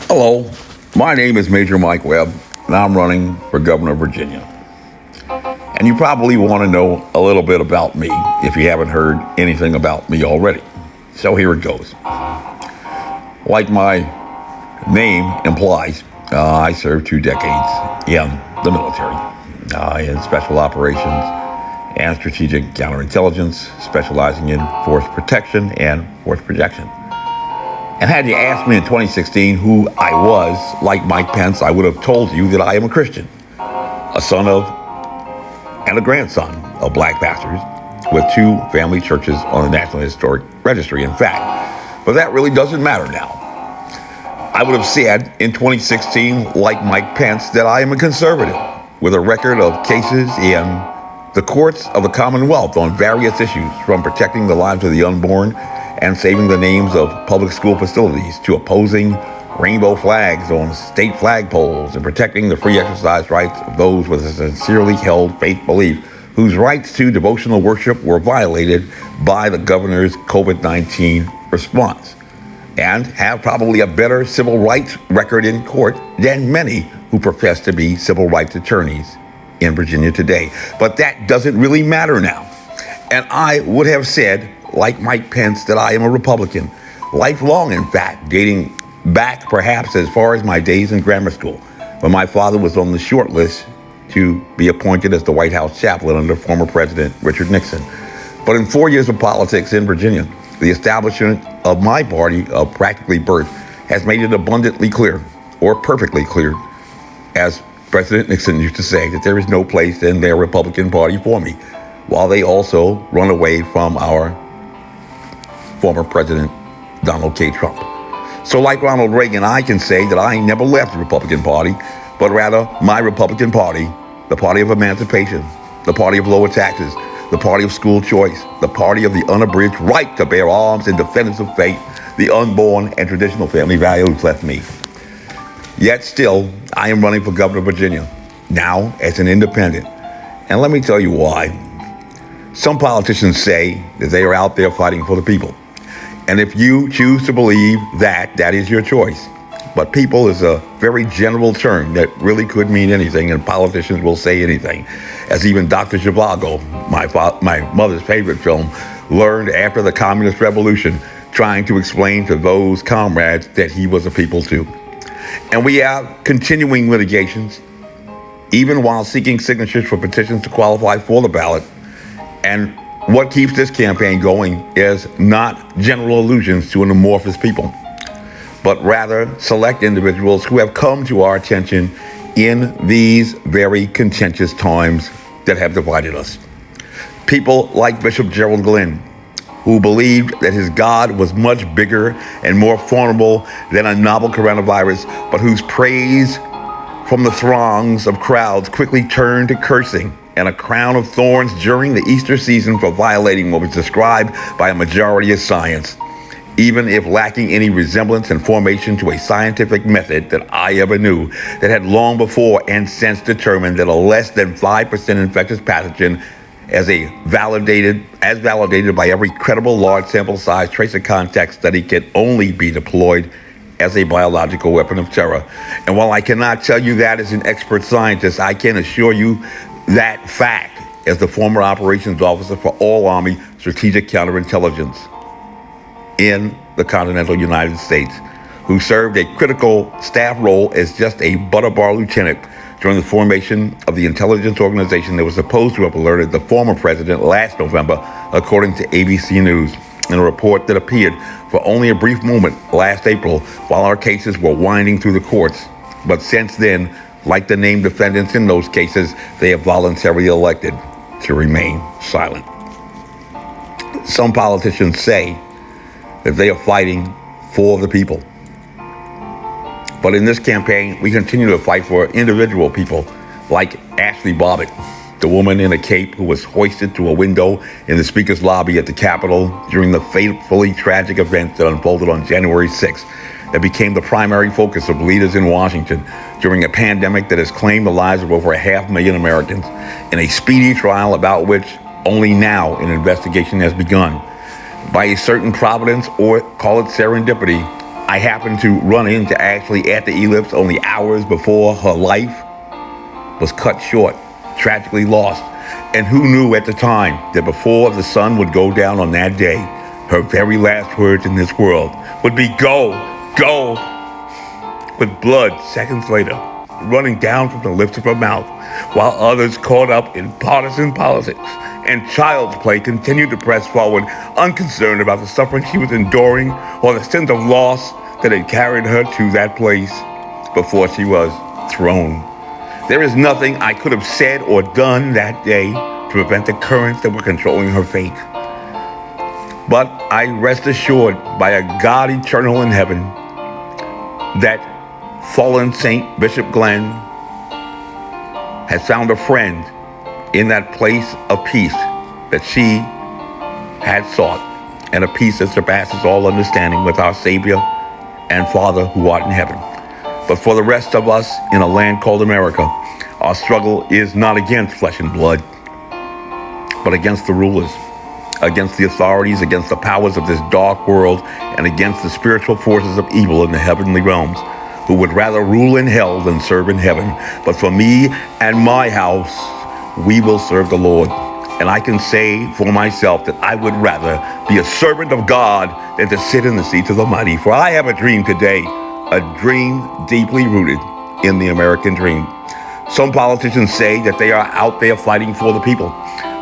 Hello, my name is Major Mike Webb, and I'm running for governor of Virginia. And you probably want to know a little bit about me if you haven't heard anything about me already. So here it goes. Like my name implies, I served 2 decades in the military, in special operations and strategic counterintelligence, specializing in force protection and force projection. And had you asked me in 2016 who I was, like Mike Pence, I would have told you that I am a Christian, a son of and a grandson of black pastors with 2 family churches on the National Historic Registry, in fact. But that really doesn't matter now. I would have said in 2016, like Mike Pence, that I am a conservative with a record of cases in the courts of the Commonwealth on various issues, from protecting the lives of the unborn and saving the names of public school facilities to opposing rainbow flags on state flagpoles and protecting the free exercise rights of those with a sincerely held faith belief whose rights to devotional worship were violated by the governor's COVID-19 response, and have probably a better civil rights record in court than many who profess to be civil rights attorneys in Virginia today. But that doesn't really matter now. And I would have said, like Mike Pence, that I am a Republican, lifelong, in fact, dating back perhaps as far as my days in grammar school, when my father was on the short list to be appointed as the White House chaplain under former President Richard Nixon. But in 4 years of politics in Virginia, the establishment of my party of practically birth has made it abundantly clear, or perfectly clear, as President Nixon used to say, that there is no place in their Republican Party for me, while they also run away from our former President Donald K. Trump. So like Ronald Reagan, I can say that I never left the Republican Party, but rather my Republican Party, the party of emancipation, the party of lower taxes, the party of school choice, the party of the unabridged right to bear arms in defense of faith, the unborn and traditional family values left me. Yet still, I am running for governor of Virginia, now as an independent. And let me tell you why. Some politicians say that they are out there fighting for the people. And if you choose to believe that, that is your choice. But people is a very general term that really could mean anything, and politicians will say anything. As even Dr. Zhivago, my mother's favorite film, learned after the Communist Revolution, trying to explain to those comrades that he was a people too. And we have continuing litigations, even while seeking signatures for petitions to qualify for the ballot. And what keeps this campaign going is not general allusions to an amorphous people, but rather select individuals who have come to our attention in these very contentious times that have divided us. People like Bishop Gerald Glenn, who believed that his God was much bigger and more formidable than a novel coronavirus, but whose praise from the throngs of crowds quickly turned to cursing and a crown of thorns during the Easter season for violating what was described by a majority as science, even if lacking any resemblance and formation to a scientific method that I ever knew, that had long before and since determined that a less than 5% infectious pathogen, as validated by every credible large sample size trace of contact study, can only be deployed as a biological weapon of terror. And while I cannot tell you that as an expert scientist, I can assure you that fact as the former operations officer for All Army Strategic Counterintelligence in the continental United States, who served a critical staff role as just a butter bar lieutenant during the formation of the intelligence organization that was supposed to have alerted the former president last November, according to ABC News, in a report that appeared for only a brief moment last April while our cases were winding through the courts. But since then, like the named defendants in those cases, they have voluntarily elected to remain silent. Some politicians say that they are fighting for the people. But in this campaign, we continue to fight for individual people like Ashley Bobbitt, the woman in a cape who was hoisted to a window in the Speaker's lobby at the Capitol during the fatefully tragic event that unfolded on January 6th, that became the primary focus of leaders in Washington during a pandemic that has claimed the lives of over 500,000 Americans, in a speedy trial about which only now an investigation has begun. By a certain providence, or call it serendipity, I happened to run into Ashley at the ellipse only hours before her life was cut short, tragically lost. And who knew at the time that before the sun would go down on that day, her very last words in this world would be go, go, with blood seconds later running down from the lips of her mouth, while others caught up in partisan politics and child's play continued to press forward, unconcerned about the suffering she was enduring or the sense of loss that had carried her to that place before she was thrown. There is nothing I could have said or done that day to prevent the currents that were controlling her fate. But I rest assured by a God eternal in heaven that fallen Saint Bishop Glenn has found a friend in that place of peace that she had sought, and a peace that surpasses all understanding with our Savior and Father who art in heaven. But for the rest of us in a land called America, our struggle is not against flesh and blood, but against the rulers, against the authorities, against the powers of this dark world, and against the spiritual forces of evil in the heavenly realms, who would rather rule in hell than serve in heaven. But for me and my house, we will serve the Lord. And I can say for myself that I would rather be a servant of God than to sit in the seats of the mighty. For I have a dream today, a dream deeply rooted in the American dream. Some politicians say that they are out there fighting for the people.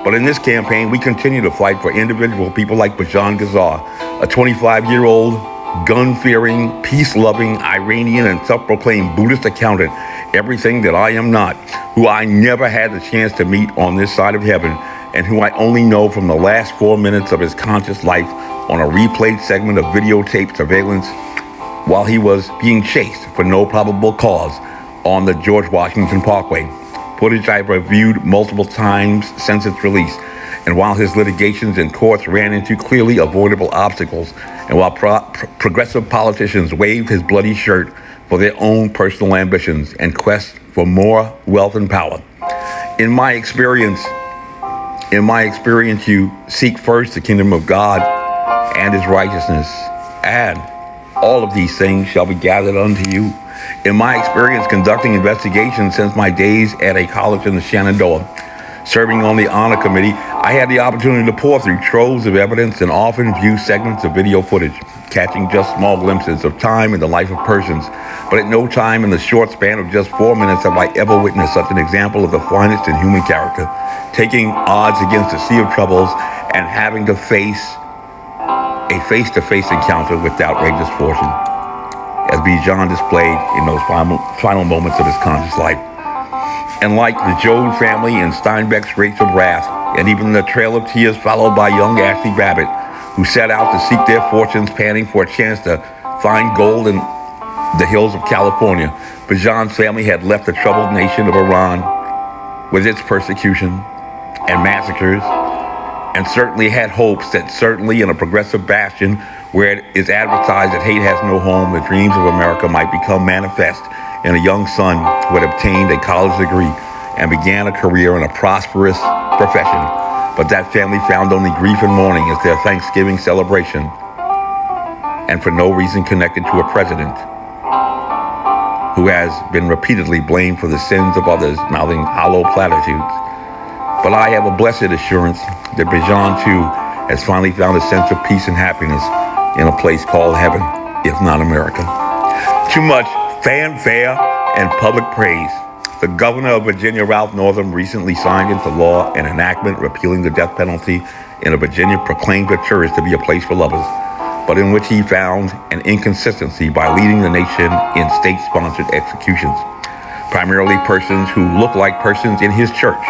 But in this campaign, we continue to fight for individual people like Bajan Gazar, a 25-year-old gun-fearing, peace-loving Iranian and self-proclaimed Buddhist accountant, everything that I am not, who I never had the chance to meet on this side of heaven, and who I only know from the last 4 minutes of his conscious life on a replayed segment of videotaped surveillance while he was being chased for no probable cause on the George Washington Parkway. Footage I've reviewed multiple times since its release. And while his litigations in courts ran into clearly avoidable obstacles, and while progressive politicians waved his bloody shirt for their own personal ambitions and quest for more wealth and power, in my experience, you seek first the kingdom of God and his righteousness, and all of these things shall be gathered unto you. In my experience conducting investigations since my days at a college in the Shenandoah, serving on the honor committee, I had the opportunity to pour through troves of evidence and often view segments of video footage, catching just small glimpses of time in the life of persons. But at no time in the short span of just 4 minutes have I ever witnessed such an example of the finest in human character, taking odds against a sea of troubles and having to face a face-to-face encounter with outrageous fortune, as Bijan displayed in those final moments of his conscious life. And like the Joad family in Steinbeck's Grapes of Wrath, and even the Trail of Tears followed by young Ashley Babbitt, who set out to seek their fortunes, panning for a chance to find gold in the hills of California, Bijan's family had left the troubled nation of Iran with its persecution and massacres, and certainly had hopes that certainly in a progressive bastion where it is advertised that hate has no home, the dreams of America might become manifest in a young son who had obtained a college degree and began a career in a prosperous profession. But that family found only grief and mourning as their Thanksgiving celebration, and for no reason connected to a president who has been repeatedly blamed for the sins of others, mouthing hollow platitudes. But I have a blessed assurance that Bijan too has finally found a sense of peace and happiness in a place called heaven, if not America. Too much fanfare and public praise. The governor of Virginia, Ralph Northam, recently signed into law an enactment repealing the death penalty in a Virginia proclaimed a church to be a place for lovers, but in which he found an inconsistency by leading the nation in state-sponsored executions, primarily persons who look like persons in his church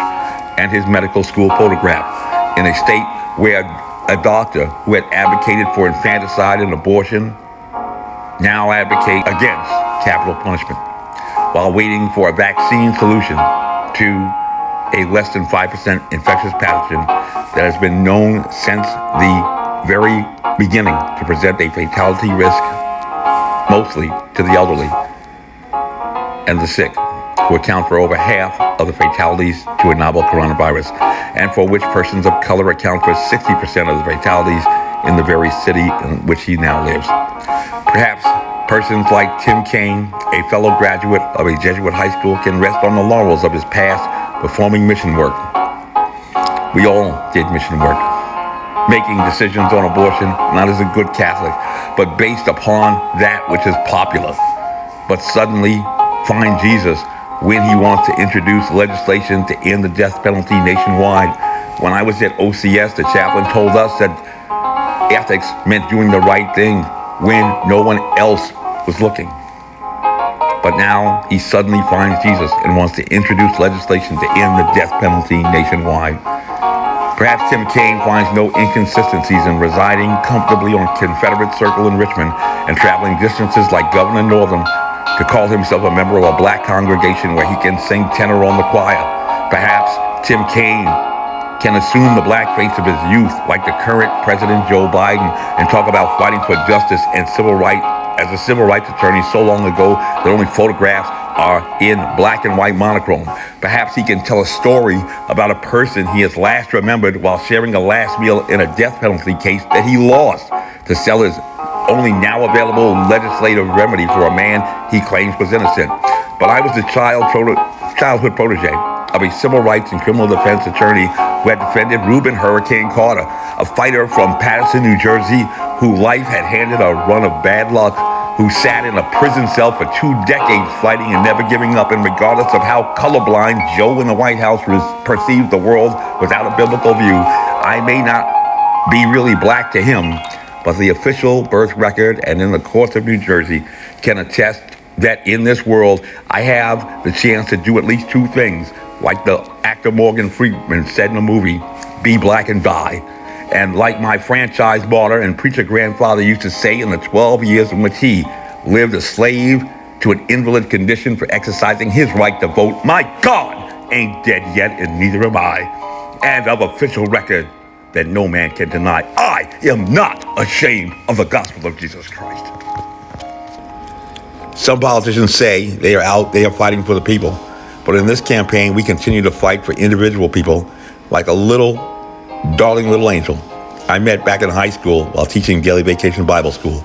and his medical school photograph, in a state where a doctor who had advocated for infanticide and abortion now advocates against capital punishment, while waiting for a vaccine solution to a less than 5% infectious pathogen that has been known since the very beginning to present a fatality risk, mostly to the elderly and the sick, who account for over half of the fatalities to a novel coronavirus, and for which persons of color account for 60% of the fatalities in the very city in which he now lives. Perhaps persons like Tim Kaine, a fellow graduate of a Jesuit high school, can rest on the laurels of his past performing mission work. We all did mission work, making decisions on abortion, not as a good Catholic, but based upon that which is popular. But suddenly find Jesus when he wants to introduce legislation to end the death penalty nationwide. When I was at OCS, the chaplain told us that ethics meant doing the right thing when no one else was looking. But now he suddenly finds Jesus and wants to introduce legislation to end the death penalty nationwide. Perhaps Tim Kaine finds no inconsistencies in residing comfortably on Confederate Circle in Richmond and traveling distances like Governor Northam to call himself a member of a black congregation where he can sing tenor on the choir. Perhaps Tim Kaine can assume the black face of his youth like the current President Joe Biden and talk about fighting for justice and civil rights as a civil rights attorney so long ago that only photographs are in black and white monochrome. Perhaps he can tell a story about a person he has last remembered while sharing a last meal in a death penalty case that he lost to sell his only now available legislative remedy for a man he claims was innocent. But I was the childhood protege of a civil rights and criminal defense attorney who had defended Reuben Hurricane Carter, a fighter from Paterson, New Jersey, who life had handed a run of bad luck, who sat in a prison cell for 2 decades fighting and never giving up, and regardless of how colorblind Joe in the White House perceived the world without a biblical view, I may not be really black to him, but the official birth record and in the courts of New Jersey can attest that in this world, I have the chance to do at least 2 things, like the actor Morgan Freeman said in the movie, be black and die. And like my franchise martyr and preacher grandfather used to say in the 12 years in which he lived a slave to an invalid condition for exercising his right to vote, my God ain't dead yet and neither am I. And of official record that no man can deny, I am not ashamed of the gospel of Jesus Christ. Some politicians say they are fighting for the people. But in this campaign, we continue to fight for individual people like a darling little angel I met back in high school while teaching daily vacation Bible school,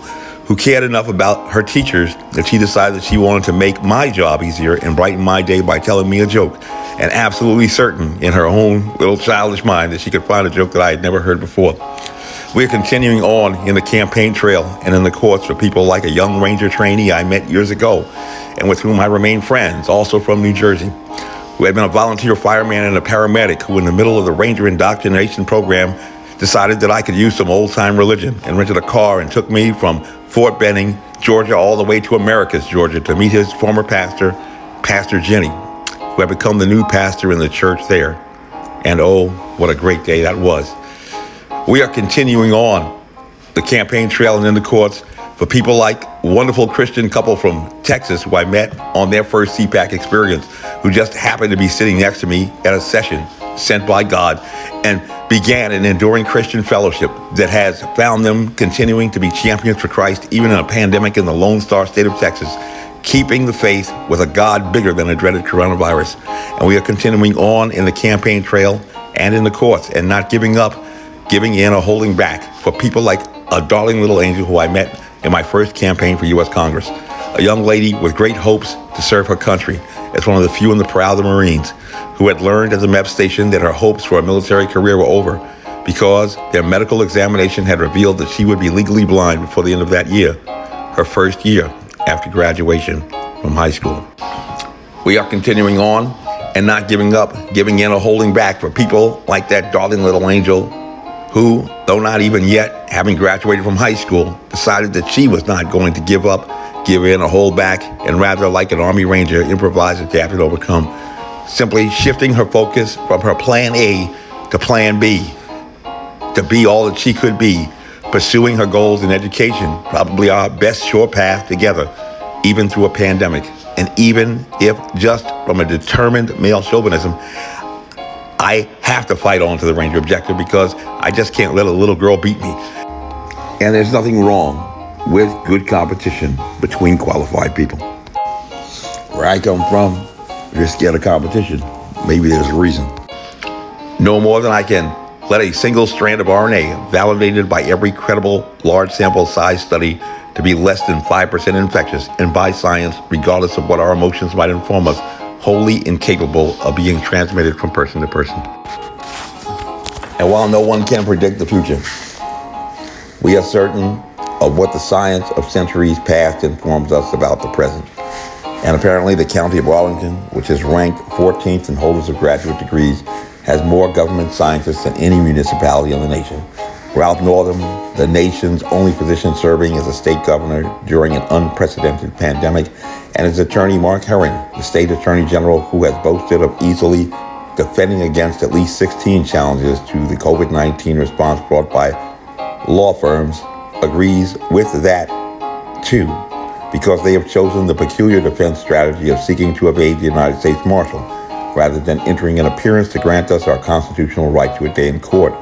who cared enough about her teachers that she decided that she wanted to make my job easier and brighten my day by telling me a joke, and absolutely certain in her own little childish mind that she could find a joke that I had never heard before. We are continuing on in the campaign trail and in the courts for people like a young Ranger trainee I met years ago and with whom I remain friends, also from New Jersey, who had been a volunteer fireman and a paramedic who in the middle of the Ranger indoctrination program decided that I could use some old-time religion and rented a car and took me from Fort Benning, Georgia, all the way to Americus, Georgia, to meet his former pastor, Pastor Jenny, who had become the new pastor in the church there. And oh, what a great day that was. We are continuing on the campaign trail and in the courts for people like a wonderful Christian couple from Texas who I met on their first CPAC experience, who just happened to be sitting next to me at a session sent by God and began an enduring Christian fellowship that has found them continuing to be champions for Christ, even in a pandemic in the Lone Star State of Texas, keeping the faith with a God bigger than a dreaded coronavirus. And we are continuing on in the campaign trail and in the courts and not giving up, giving in, or holding back for people like a darling little angel who I met in my first campaign for U.S. Congress, a young lady with great hopes to serve her country as one of the few in the proud of the Marines, who had learned at the MEP station that her hopes for a military career were over because their medical examination had revealed that she would be legally blind before the end of that year, her first year after graduation from high school. We are continuing on and not giving up, giving in, or holding back for people like that darling little angel who, though not even yet having graduated from high school, decided that she was not going to give up, give in, or hold back, and rather, like an Army Ranger, improvise, adapt, and overcome, simply shifting her focus from her plan A to plan B, to be all that she could be, pursuing her goals in education, probably our best sure path together, even through a pandemic. And even if just from a determined male chauvinism, I have to fight on to the Ranger objective because I just can't let a little girl beat me. And there's nothing wrong with good competition between qualified people. Where I come from, we're scared of competition. Maybe there's a reason. No more than I can let a single strand of RNA, validated by every credible large sample size study to be less than 5% infectious, and by science, regardless of what our emotions might inform us, wholly incapable of being transmitted from person to person. And while no one can predict the future, we are certain of what the science of centuries past informs us about the present. And apparently the county of Arlington, which is ranked 14th in holders of graduate degrees, has more government scientists than any municipality in the nation. Ralph Northam, the nation's only physician serving as a state governor during an unprecedented pandemic, and his attorney Mark Herring, the state attorney general who has boasted of easily defending against at least 16 challenges to the COVID-19 response brought by law firms, agrees with that too, because they have chosen the peculiar defense strategy of seeking to evade the United States Marshal, rather than entering an appearance to grant us our constitutional right to a day in court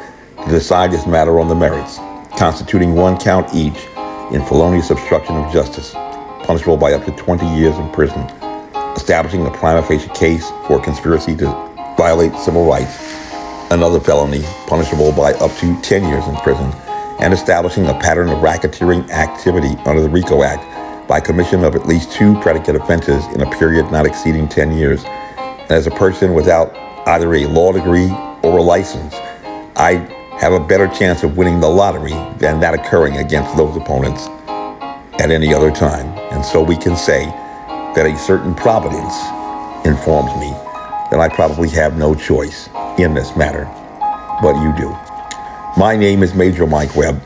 to decide this matter on the merits, constituting one count each in felonious obstruction of justice, punishable by up to 20 years in prison, establishing a prima facie case for conspiracy to violate civil rights, another felony punishable by up to 10 years in prison, and establishing a pattern of racketeering activity under the RICO Act by commission of at least 2 predicate offenses in a period not exceeding 10 years. And as a person without either a law degree or a license, I have a better chance of winning the lottery than that occurring against those opponents at any other time. And so we can say that a certain providence informs me that I probably have no choice in this matter, but you do. My name is Major Mike Webb,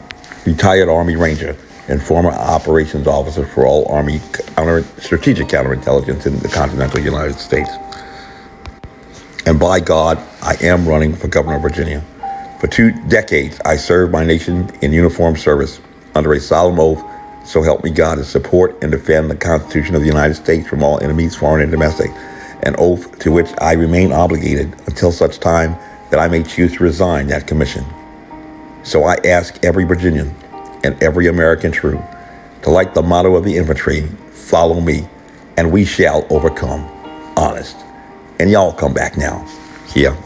retired Army Ranger and former operations officer for all Army strategic counterintelligence in the continental United States. And by God, I am running for governor of Virginia. For 2 decades, I served my nation in uniformed service under a solemn oath, so help me God, to support and defend the Constitution of the United States from all enemies, foreign and domestic, an oath to which I remain obligated until such time that I may choose to resign that commission. So I ask every Virginian and every American true to, like the motto of the infantry, follow me, and we shall overcome. Honest. And y'all come back now. Here.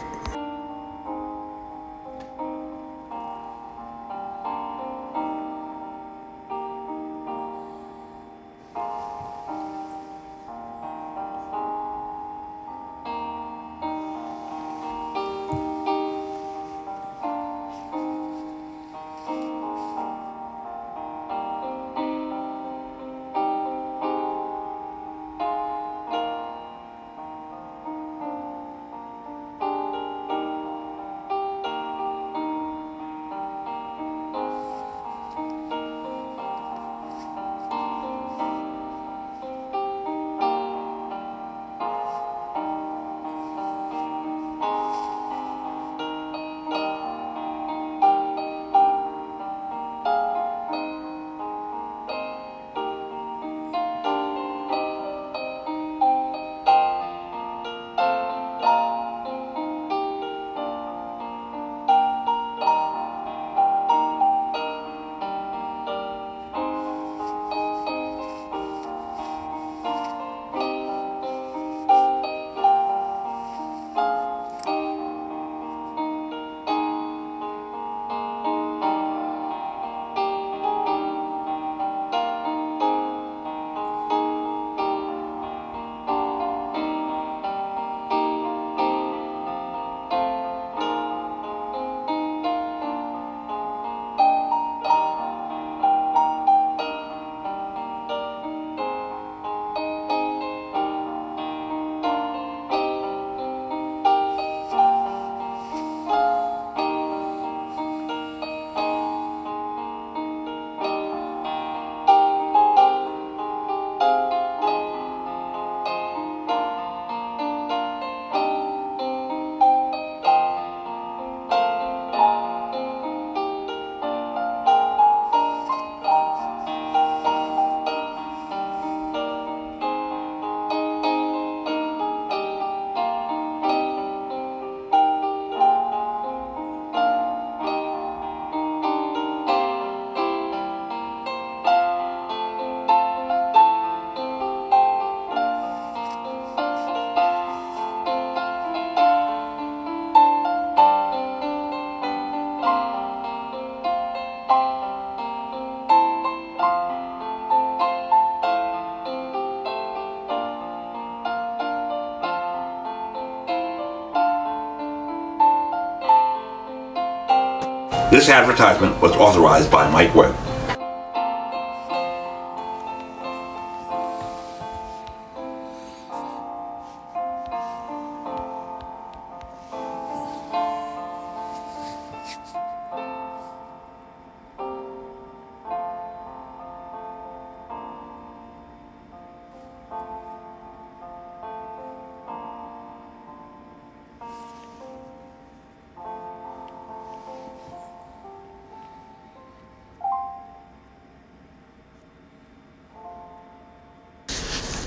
This advertisement was authorized by Mike Webb.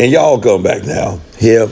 And y'all come back now. Him,